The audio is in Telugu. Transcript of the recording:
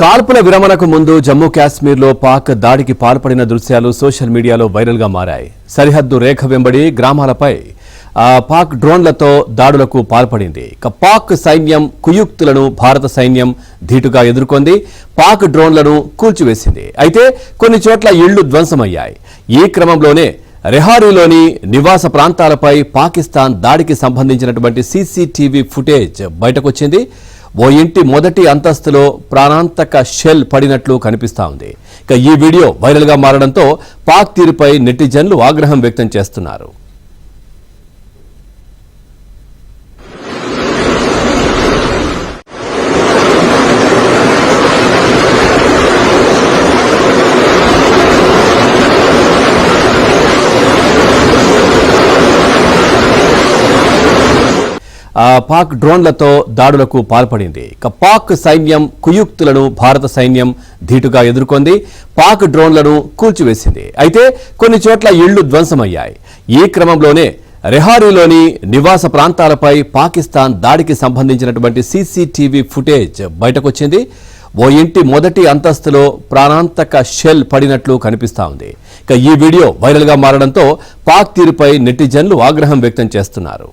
కాల్పుల విరమణకు ముందు జమ్మూ కాశ్మీర్లో పాక్ దాడికి పాల్పడిన దృశ్యాలు సోషల్ మీడియాలో వైరల్గా మారాయి. సరిహద్దు రేఖ వెంబడి గ్రామాలపై పాక్ డ్రోన్లతో దాడులకు పాల్పడింది. పాక్ సైన్యం కుయుక్తులను భారత సైన్యం ధీటుగా ఎదుర్కొంది. పాక్ డ్రోన్లను కూల్చివేసింది. అయితే కొన్ని చోట్ల ఇళ్లు ధ్వంసమయ్యాయి. ఈ క్రమంలోనే రెహారీలోని నివాస ప్రాంతాలపై పాకిస్తాన్ దాడికి సంబంధించినటువంటి సీసీటీవీ ఫుటేజ్ బయటకొచ్చింది. ఓ ఇంటి మొదటి అంతస్తులో ప్రాణాంతక షెల్ పడినట్లు కనిపిస్తా ఉంది. ఈ వీడియో వైరల్గా మారడంతో పాక్ తీరుపై నెటిజన్లు ఆగ్రహం వ్యక్తం చేస్తున్నారు. పాక్ డ్రోన్లతో దాడులకు పాల్పడింది. పాక్ సైన్యం కుయుక్తులను భారత సైన్యం ధీటుగా ఎదుర్కొంది. పాక్ డ్రోన్లను కూల్చివేసింది. అయితే కొన్ని చోట్ల ఇళ్లు ధ్వంసమయ్యాయి. ఈ క్రమంలోనే రెహారీలోని నివాస ప్రాంతాలపై పాకిస్తాన్ దాడికి సంబంధించినటువంటి సీసీటీవీ ఫుటేజ్ బయటకొచ్చింది. ఓ ఇంటి మొదటి అంతస్తులో ప్రాణాంతక షెల్ పడినట్లు కనిపిస్తా ఉంది. ఈ వీడియో వైరల్గా మారడంతో పాక్ తీరుపై నెటిజన్లు ఆగ్రహం వ్యక్తం చేస్తున్నారు.